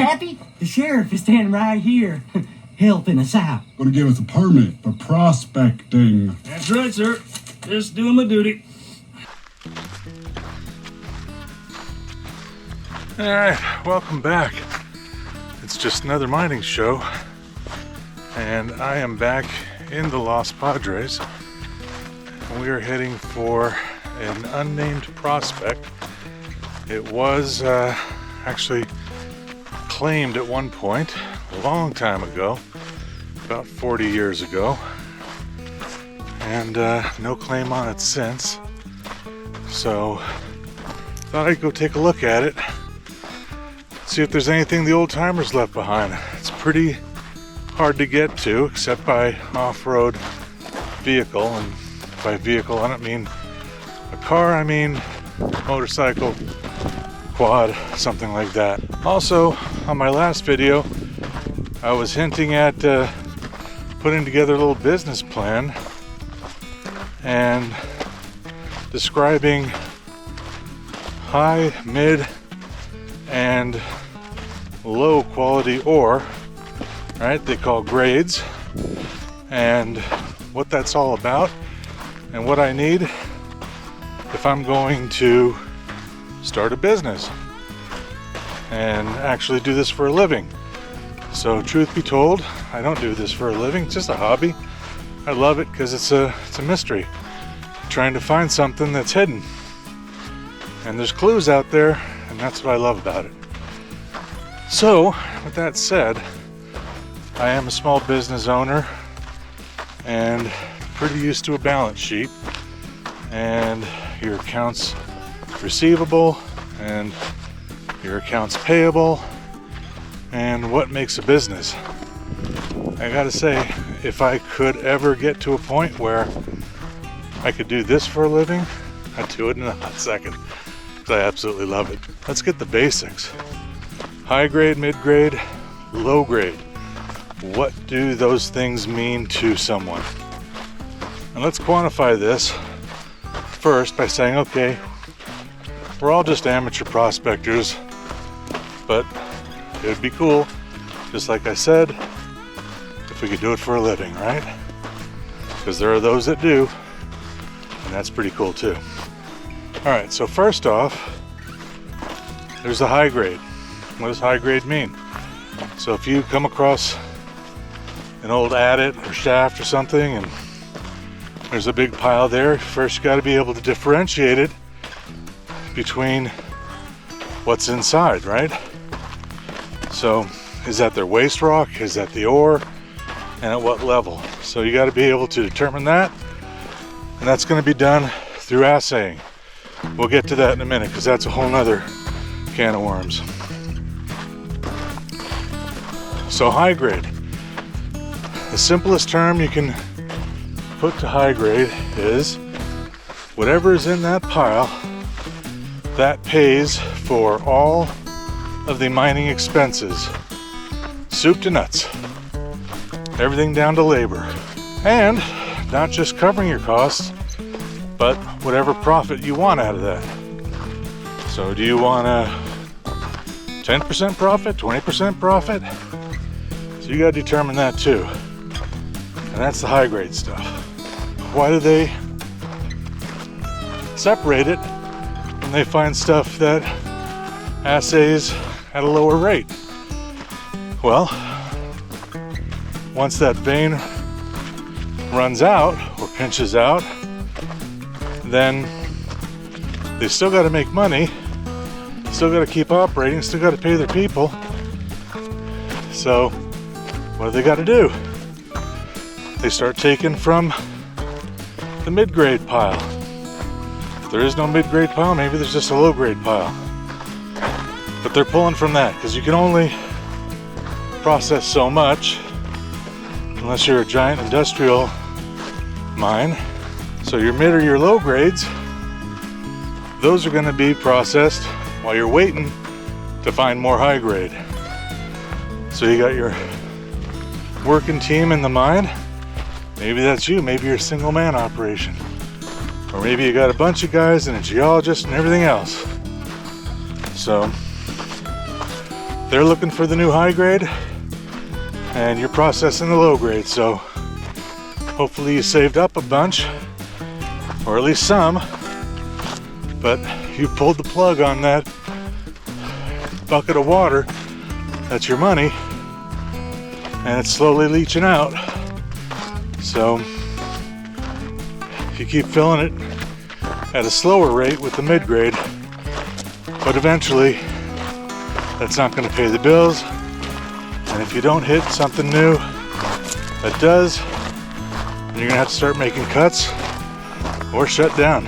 happy? The sheriff is standing right here, helping us out. Gonna give us a permit for prospecting. That's right, sir. Just doing my duty. Alright, welcome back. It's just another mining show, and I am back in the Los Padres. We are heading for an unnamed prospect. It was actually claimed at one point, a long time ago, about 40 years ago, and no claim on it since. So thought I'd go take a look at it, see if there's anything the old timers left behind. It's pretty hard to get to, except by off-road vehicle, and by vehicle I don't mean a car, I mean motorcycle, quad, something like that. Also, on my last video I was hinting at putting together a little business plan and describing high, mid, and low quality ore, right? They call grades, and what that's all about, and what I need if I'm going to start a business and actually do this for a living. So truth be told, I don't do this for a living, it's just a hobby. I love it because it's a mystery, trying to find something that's hidden, and there's clues out there, and that's what I love about it. So with that said, I am a small business owner and pretty used to a balance sheet and your accounts receivable and your accounts payable and what makes a business. I gotta say, if I could ever get to a point where I could do this for a living, I'd do it in a hot second, because I absolutely love it. Let's get the basics. High grade, mid grade, low grade. What do those things mean to someone? And let's quantify this first by saying, okay, we're all just amateur prospectors, but it would be cool, just like I said, if we could do it for a living, right? Because there are those that do, and that's pretty cool too. Alright, so first off, there's the high grade. What does high grade mean? So if you come across an old adit or shaft or something and there's a big pile there, first you got to be able to differentiate it between what's inside, right? So is that their waste rock? Is that the ore? And at what level? So you got to be able to determine that, and that's going to be done through assaying. We'll get to that in a minute, because that's a whole nother can of worms. So high grade, the simplest term you can put to high grade is whatever is in that pile that pays for all of the mining expenses, soup to nuts, everything down to labor, and not just covering your costs, but whatever profit you want out of that. So do you want a 10% profit, 20% profit? So you got to determine that too, and that's the high grade stuff. Why do they separate it when they find stuff that assays at a lower rate? Well, once that vein runs out or pinches out, then they still got to make money, still got to keep operating, still got to pay their people. So what do they got to do? They start taking from the mid-grade pile. If there is no mid-grade pile, maybe there's just a low-grade pile. But they're pulling from that, because you can only process so much unless you're a giant industrial mine. So your mid or your low grades, those are going to be processed while you're waiting to find more high grade. So you got your working team in the mine. Maybe that's you, maybe you're a single man operation. Or maybe you got a bunch of guys and a geologist and everything else. So they're looking for the new high grade and you're processing the low grade. So hopefully you saved up a bunch, or at least some, but you pulled the plug on that bucket of water. That's your money, and it's slowly leaching out. So you keep filling it at a slower rate with the mid-grade, but eventually that's not going to pay the bills. And if you don't hit something new that does, then you're going to have to start making cuts or shut down.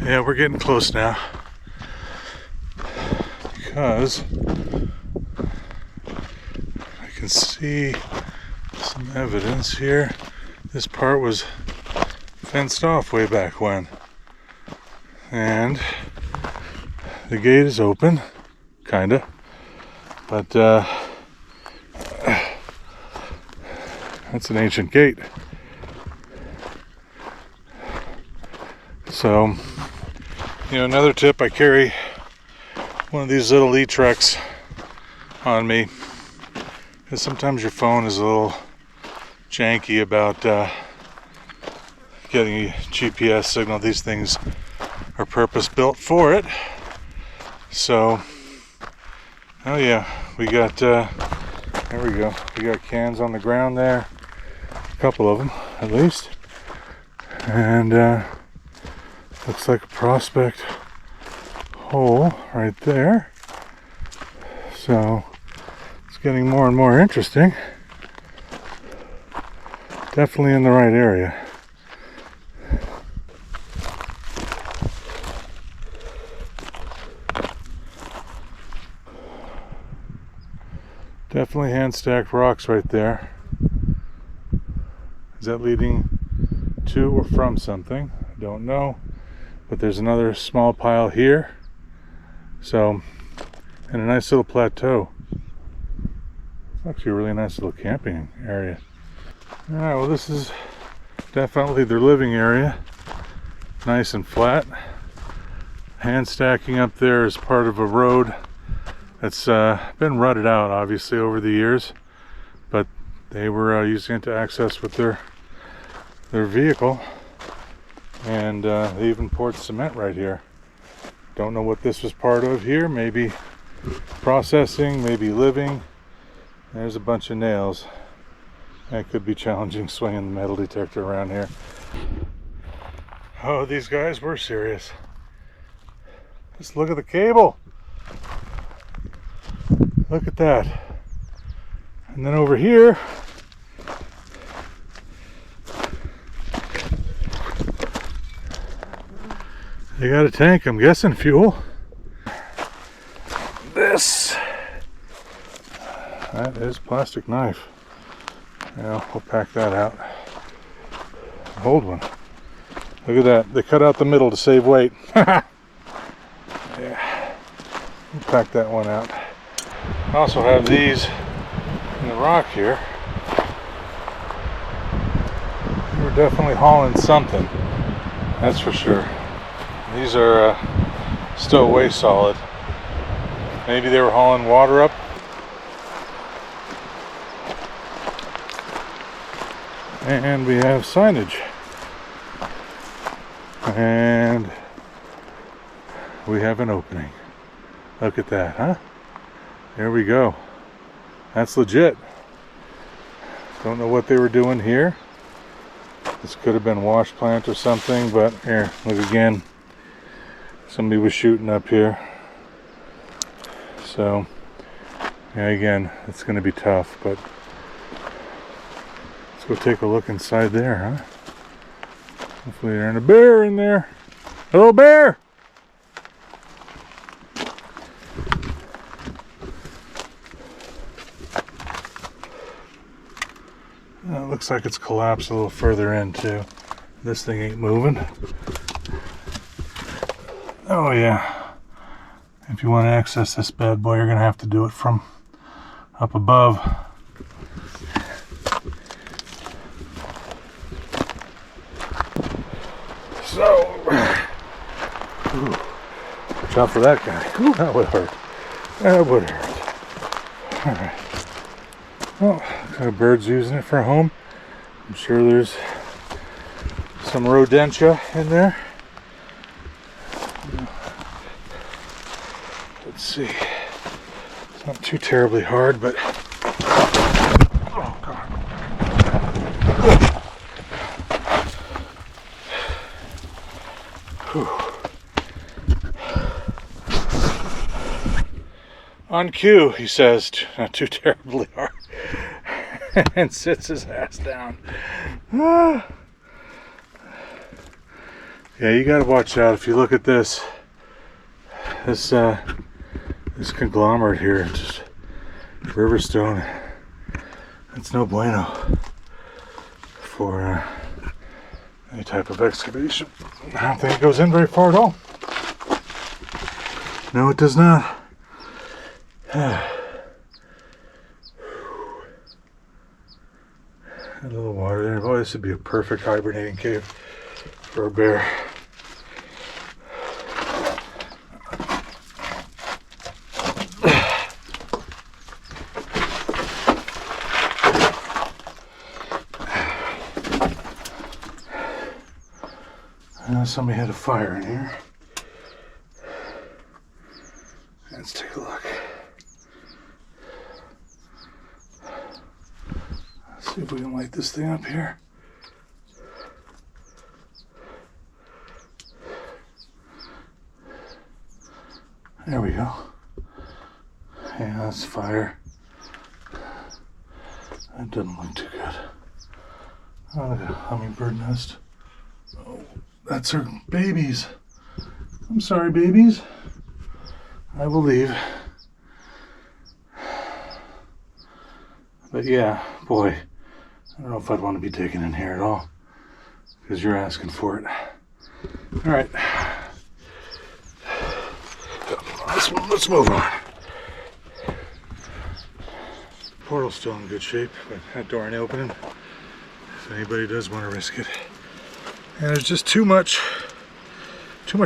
Yeah, we're getting close now, because I can see some evidence here. This part was fenced off way back when, and the gate is open, kinda, but that's an ancient gate. So, you know, another tip, I carry one of these little e-trucks on me, because sometimes your phone is a little janky about getting a GPS signal. These things are purpose built for it. So, oh yeah, we got, there we go, we got cans on the ground there, a couple of them at least, and looks like a prospect hole right there. So it's getting more and more interesting. Definitely in the right area. Definitely hand stacked rocks right there. Is that leading to or from something? I don't know. But there's another small pile here. So, and a nice little plateau. It's actually a really nice little camping area. Alright, well, this is definitely their living area. Nice and flat. Hand stacking up there is part of a road that's been rutted out, obviously, over the years. But they were using it to access with their vehicle. And they even poured cement right here. Don't know what this was part of here. Maybe processing, maybe living. There's a bunch of nails. That could be challenging swinging the metal detector around here. Oh, these guys were serious. Just look at the cable. Look at that. And then over here, they got a tank, I'm guessing fuel. This, that is plastic knife. Yeah, we'll pack that out. Old one. Look at that. They cut out the middle to save weight. Yeah. We'll pack that one out. I also have these in the rock here. We're definitely hauling something. That's for sure. These are still way solid. Maybe they were hauling water up. And we have signage. And we have an opening. Look at that, huh? There we go. That's legit. Don't know what they were doing here. This could have been wash plant or something, but here, look again. Somebody was shooting up here. So, yeah, again, it's going to be tough, but let's go take a look inside there, huh? Hopefully there ain't a bear in there. Hello, bear! It looks like it's collapsed a little further in too. This thing ain't moving. Oh yeah. If you want to access this bad boy, you're gonna have to do it from up above. So, ooh, watch out for that guy. Ooh, that would hurt. That would hurt. All right. Well, kind of birds using it for a home. I'm sure there's some rodentia in there. Let's see. It's not too terribly hard, but oh god. Whew. On cue, he says, not too terribly hard, and sits his ass down. Ah. Yeah, you gotta watch out. If you look at this conglomerate here, just Riverstone, it's no bueno for any type of excavation. I don't think it goes in very far at all. No, it does not. A little water there. Boy, this would be a perfect hibernating cave for a bear. Somebody had a fire in here. Let's take a look. Let's see if we can light this thing up here. There we go. Yeah, that's fire. That doesn't look too good. Oh, look at a hummingbird nest. Oh, that's her babies. I'm sorry, babies. I believe. But yeah, boy, I don't know if I'd want to be digging in here at all, because you're asking for it. All right. Let's move on. Portal's still in good shape, but that door ain't opening. If anybody does want to risk it. And there's just too much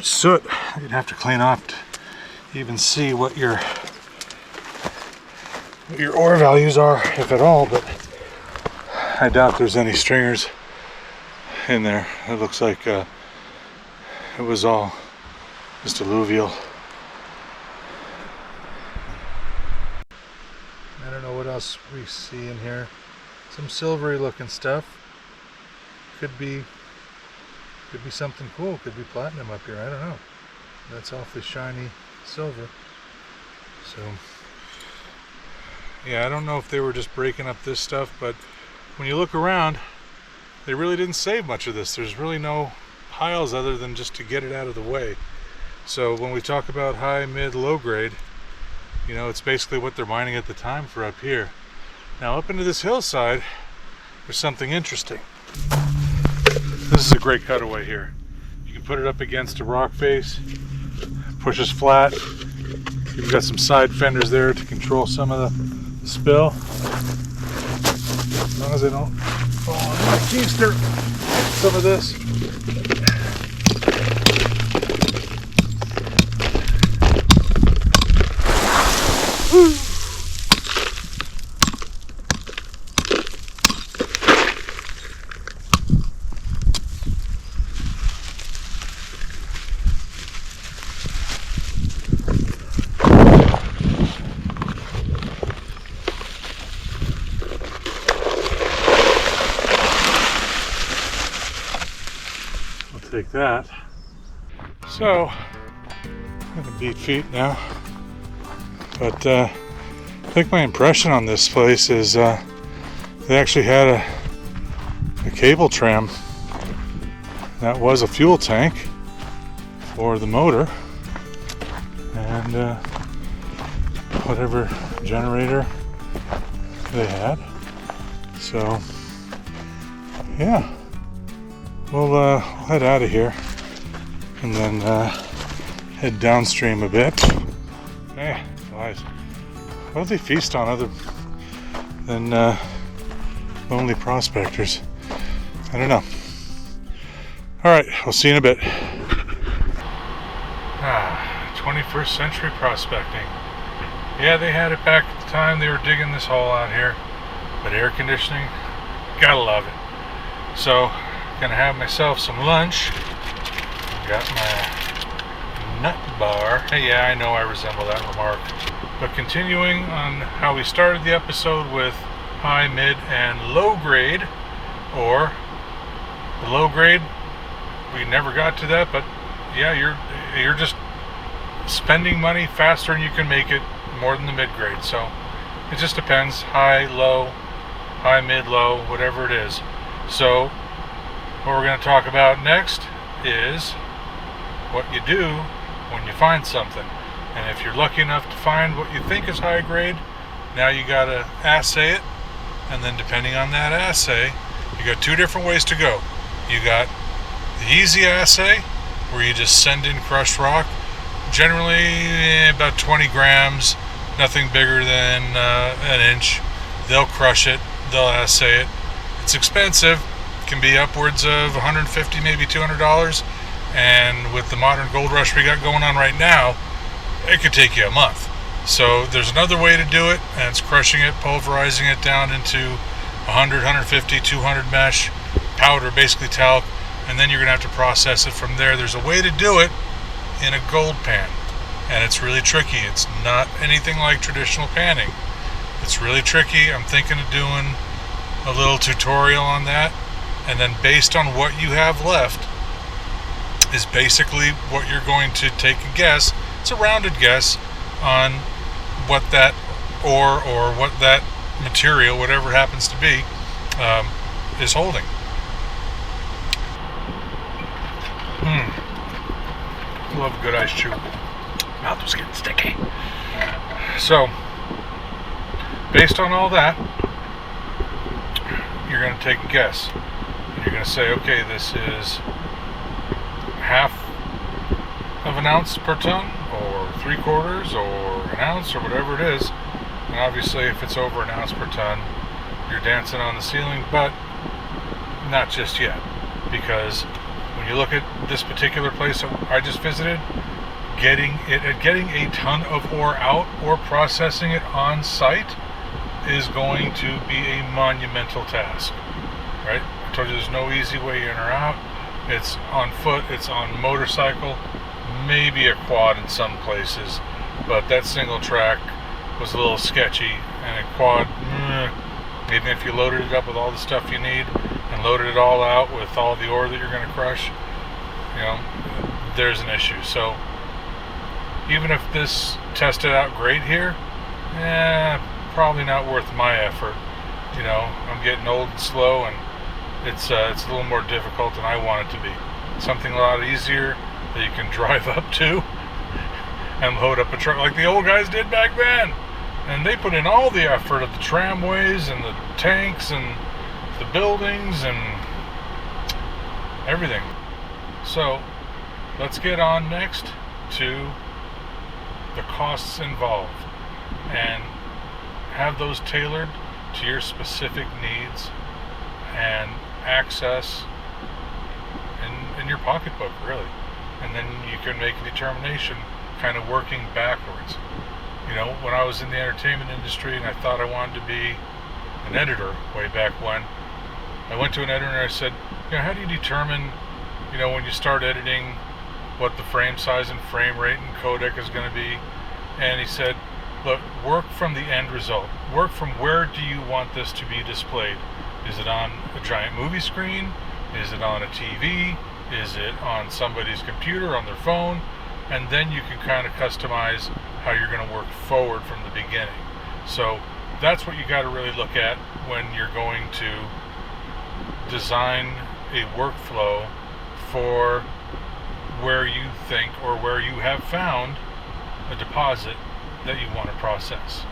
soot you'd have to clean off to even see what your ore values are, if at all, but I doubt there's any stringers in there. It looks like it was all just alluvial. I don't know what else we see in here. Some silvery looking stuff. Could be something cool. Could be platinum up here. I don't know. That's awfully shiny silver. So yeah, I don't know if they were just breaking up this stuff, but when you look around, they really didn't save much of this. There's really no piles other than just to get it out of the way. So when we talk about high, mid, low grade, you know, it's basically what they're mining at the time for up here. Now up into this hillside, there's something interesting. This is a great cutaway here. You can put it up against a rock face, pushes flat. You've got some side fenders there to control some of the spill. As long as I don't fall on my keister, some of this. Woo. Take that. So I'm gonna beat feet now, but I think my impression on this place is they actually had a cable tram that was a fuel tank for the motor and whatever generator they had. So yeah, we'll head out of here and then head downstream a bit. Hey, flies. What do they feast on other than lonely prospectors? I don't know. All right, I'll see you in a bit. 21st century prospecting. Yeah, they had it back at the time they were digging this hole out here, but air conditioning, gotta love it. So, gonna have myself some lunch. Got my nut bar. Hey, yeah, I know I resemble that remark. But continuing on how we started the episode with high, mid, and low grade, or the low grade, we never got to that, but yeah, you're just spending money faster than you can make it, more than the mid grade. So it just depends. High, low, high, mid, low, whatever it is. So what we're going to talk about next is what you do when you find something. And if you're lucky enough to find what you think is high grade, now you got to assay it. And then depending on that assay, you got two different ways to go. You got the easy assay, where you just send in crushed rock, generally about 20 grams, nothing bigger than an inch. They'll crush it, they'll assay it. It's expensive, can be upwards of $150, maybe $200, and with the modern gold rush we got going on right now, it could take you a month. So there's another way to do it, and it's crushing it, pulverizing it down into 100, 150, 200 mesh powder, basically talc, and then you're going to have to process it from there. There's a way to do it in a gold pan, and it's really tricky. It's not anything like traditional panning. It's really tricky. I'm thinking of doing a little tutorial on that, and then based on what you have left is basically what you're going to take a guess. It's a rounded guess on what that ore or what that material, whatever it happens to be, is holding. Love a good ice chew. Mouth was getting sticky. So, based on all that, you're going to take a guess. You're going to say, okay, this is half of an ounce per ton, or 3/4, or an ounce, or whatever it is. And obviously, if it's over an ounce per ton, you're dancing on the ceiling, but not just yet, because when you look at this particular place that I just visited, getting a ton of ore out or processing it on site is going to be a monumental task, right? I told you there's no easy way in or out. It's on foot, it's on motorcycle, maybe a quad in some places, but that single track was a little sketchy, and a quad, even if you loaded it up with all the stuff you need and loaded it all out with all the ore that you're going to crush, you know, there's an issue. So even if this tested out great here, probably not worth my effort. You know, I'm getting old and slow, and it's a little more difficult than I want it to be. Something a lot easier that you can drive up to and load up a truck like the old guys did back then. And they put in all the effort of the tramways and the tanks and the buildings and everything. So let's get on next to the costs involved and have those tailored to your specific needs and access in your pocketbook, really. And then you can make a determination kind of working backwards. You know, when I was in the entertainment industry and I thought I wanted to be an editor way back when, I went to an editor and I said, you know, how do you determine, you know, when you start editing, what the frame size and frame rate and codec is going to be? And he said, look, work from the end result. Work from where do you want this to be displayed? Is it on a giant movie screen? Is it on a TV? Is it on somebody's computer, on their phone? And then you can kind of customize how you're going to work forward from the beginning. So that's what you got to really look at when you're going to design a workflow for where you think or where you have found a deposit that you want to process.